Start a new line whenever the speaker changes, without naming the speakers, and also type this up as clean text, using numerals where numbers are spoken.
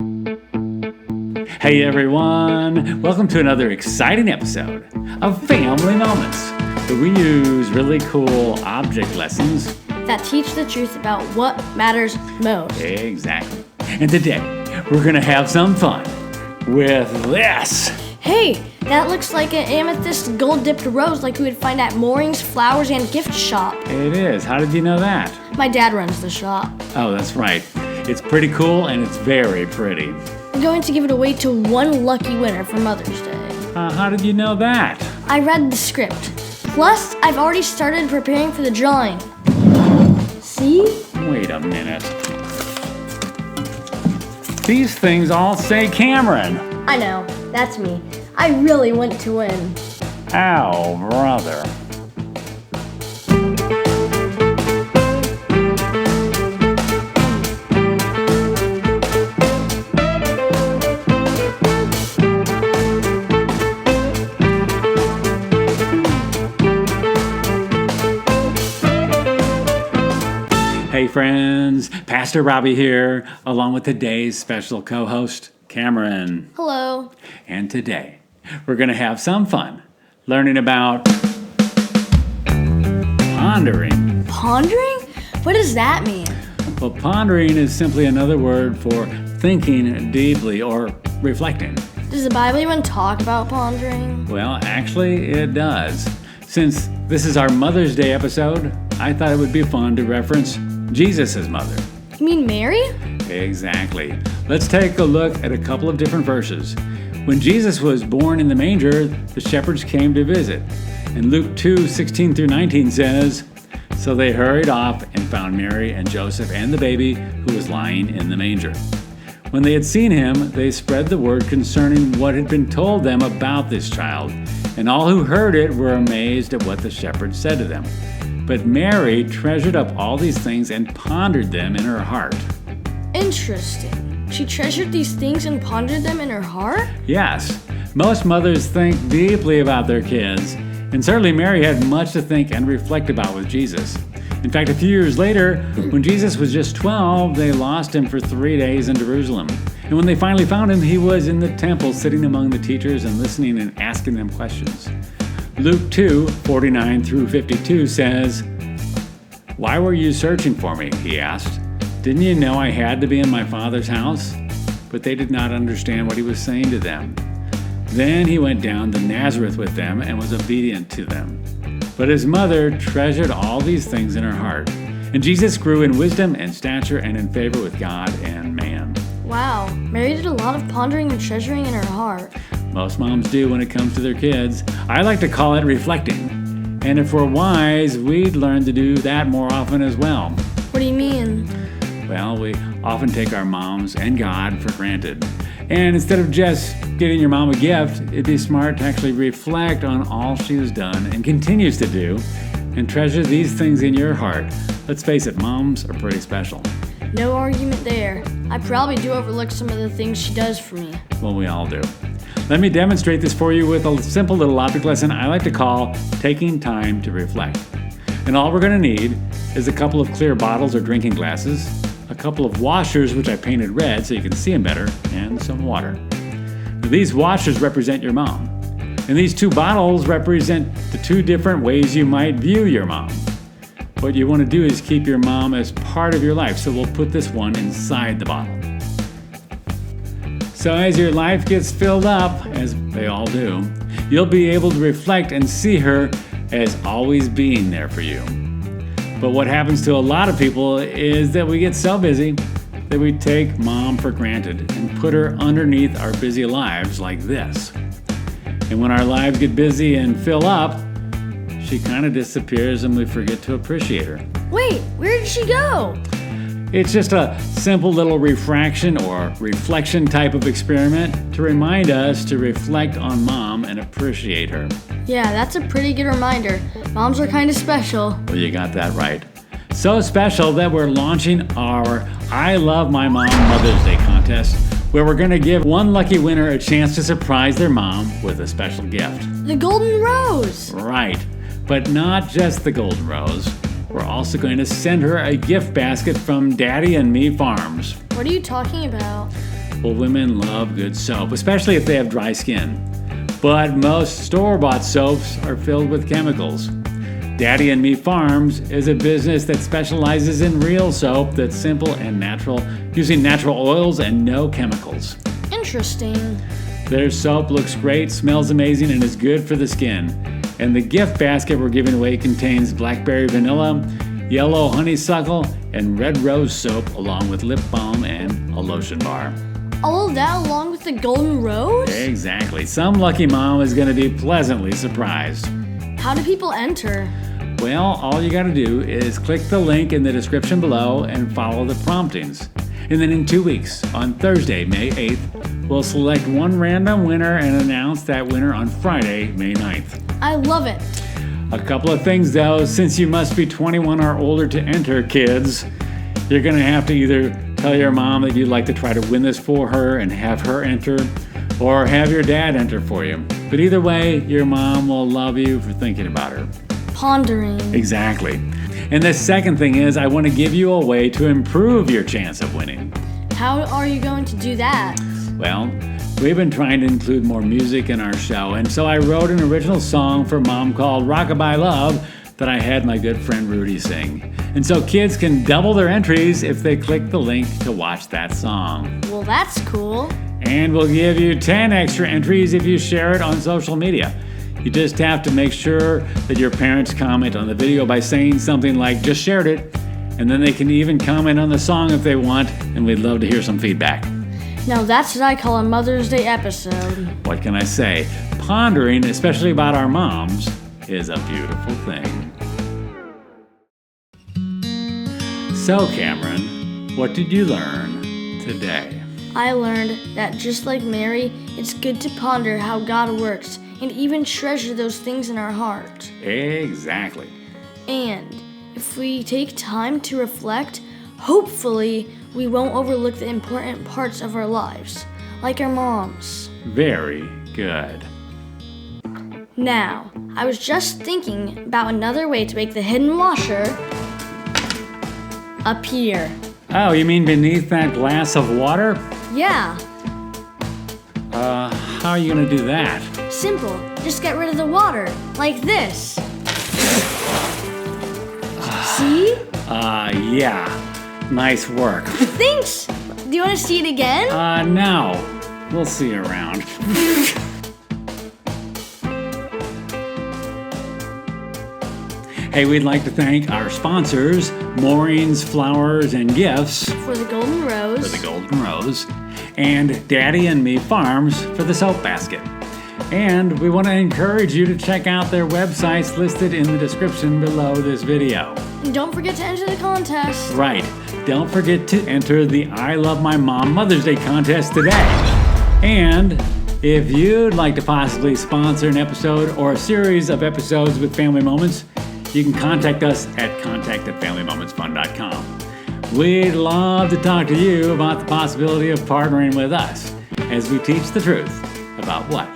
Hey everyone, welcome to another exciting episode of Family Moments, where we use really cool object lessons
that teach the truth about what matters most.
Exactly. And today, we're going to have some fun with this.
Hey, that looks like an amethyst gold-dipped rose like we would find at Mooring's Flowers and Gift Shop.
It is. How did you know that?
My dad runs the shop.
Oh, that's right. It's pretty cool and it's very pretty.
I'm going to give it away to one lucky winner for Mother's Day.
How did you know that?
I read the script. Plus, I've already started preparing for the drawing. See?
Wait a minute. These things all say Cameron.
I know, that's me. I really want to win.
Ow, brother. Hey friends, Pastor Robbie here, along with today's special co-host, Cameron.
Hello.
And today, we're going to have some fun learning about pondering.
Pondering? What does that mean?
Well, pondering is simply another word for thinking deeply or reflecting.
Does the Bible even talk about pondering?
Well, actually, it does. Since this is our Mother's Day episode, I thought it would be fun to reference Jesus' mother.
You mean Mary?
Exactly. Let's take a look at a couple of different verses. When Jesus was born in the manger, the shepherds came to visit. And Luke 2:16-19 says, "So they hurried off and found Mary and Joseph and the baby who was lying in the manger. When they had seen him, they spread the word concerning what had been told them about this child. And all who heard it were amazed at what the shepherds said to them. But Mary treasured up all these things and pondered them in her heart."
Interesting. She treasured these things and pondered them in her heart?
Yes, most mothers think deeply about their kids, and certainly Mary had much to think and reflect about with Jesus. In fact, a few years later, when Jesus was just 12, they lost him for 3 days in Jerusalem. And when they finally found him, he was in the temple sitting among the teachers and listening and asking them questions. Luke 2:49-52 says, "Why were you searching for me?" he asked. "Didn't you know I had to be in my Father's house?" But they did not understand what he was saying to them. Then he went down to Nazareth with them and was obedient to them. But his mother treasured all these things in her heart. And Jesus grew in wisdom and stature and in favor with God and man.
Wow, Mary did a lot of pondering and treasuring in her heart.
Most moms do when it comes to their kids. I like to call it reflecting. And if we're wise, we'd learn to do that more often as well.
What do you mean?
Well, we often take our moms and God for granted. And instead of just getting your mom a gift, it'd be smart to actually reflect on all she has done and continues to do, and treasure these things in your heart. Let's face it, moms are pretty special.
No argument there. I probably do overlook some of the things she does for me.
Well, we all do. Let me demonstrate this for you with a simple little object lesson I like to call taking time to reflect. And all we're going to need is a couple of clear bottles or drinking glasses, a couple of washers, which I painted red so you can see them better, and some water. Now, these washers represent your mom. And these two bottles represent the two different ways you might view your mom. What you want to do is keep your mom as part of your life, so we'll put this one inside the bottle. So as your life gets filled up, as they all do, you'll be able to reflect and see her as always being there for you. But what happens to a lot of people is that we get so busy that we take mom for granted and put her underneath our busy lives like this. And when our lives get busy and fill up, she kind of disappears and we forget to appreciate her.
Wait, where did she go?
It's just a simple little refraction or reflection type of experiment to remind us to reflect on mom and appreciate her.
Yeah, that's a pretty good reminder. Moms are kind of special.
Well, you got that right. So special that we're launching our I Love My Mom Mother's Day contest, where we're going to give one lucky winner a chance to surprise their mom with a special gift.
The golden rose!
Right, but not just the golden rose. We're also going to send her a gift basket from Daddy and Me Farms.
What are you talking about?
Well, women love good soap, especially if they have dry skin. But most store-bought soaps are filled with chemicals. Daddy and Me Farms is a business that specializes in real soap that's simple and natural, using natural oils and no chemicals.
Interesting.
Their soap looks great, smells amazing, and is good for the skin. And the gift basket we're giving away contains blackberry vanilla, yellow honeysuckle, and red rose soap, along with lip balm and a lotion bar.
All of that along with the golden rose?
Exactly. Some lucky mom is going to be pleasantly surprised.
How do people enter?
Well, all you got to do is click the link in the description below and follow the promptings. And then in 2 weeks, on Thursday, May 8th, we'll select one random winner and announce that winner on Friday, May 9th.
I love it.
A couple of things though, since you must be 21 or older to enter, kids, you're going to have to either tell your mom that you'd like to try to win this for her and have her enter, or have your dad enter for you. But either way, your mom will love you for thinking about her.
Pondering.
Exactly. And the second thing is, I want to give you a way to improve your chance of winning.
How are you going to do that?
Well, we've been trying to include more music in our show, and so I wrote an original song for Mom called Rockabye Love that I had my good friend Rudy sing. And so kids can double their entries if they click the link to watch that song.
Well, that's cool.
And we'll give you 10 extra entries if you share it on social media. You just have to make sure that your parents comment on the video by saying something like, "Just shared it," and then they can even comment on the song if they want, and we'd love to hear some feedback.
Now that's what I call a Mother's Day episode.
What can I say? Pondering, especially about our moms, is a beautiful thing. So, Cameron, what did you learn today?
I learned that just like Mary, it's good to ponder how God works and even treasure those things in our heart.
Exactly.
And if we take time to reflect, hopefully we won't overlook the important parts of our lives, like our moms.
Very good.
Now, I was just thinking about another way to make the hidden washer appear.
Oh, you mean beneath that glass of water?
Yeah,
How are you gonna do that?
simple. Just get rid of the water, like this. See?
Yeah. Nice work.
Thanks! Do you want to see it again?
No. We'll see you around. Hey, we'd like to thank our sponsors, Moorings, Flowers, and Gifts
For the golden rose.
for the Golden Rose, and Daddy and Me Farms for the soap basket. And we want to encourage you to check out their websites listed in the description below this video.
And don't forget to enter the contest.
Right. Don't forget to enter the I Love My Mom Mother's Day contest today. And if you'd like to possibly sponsor an episode or a series of episodes with Family Moments, you can contact us at contact@familymomentsfun.com. We'd love to talk to you about the possibility of partnering with us as we teach the truth about what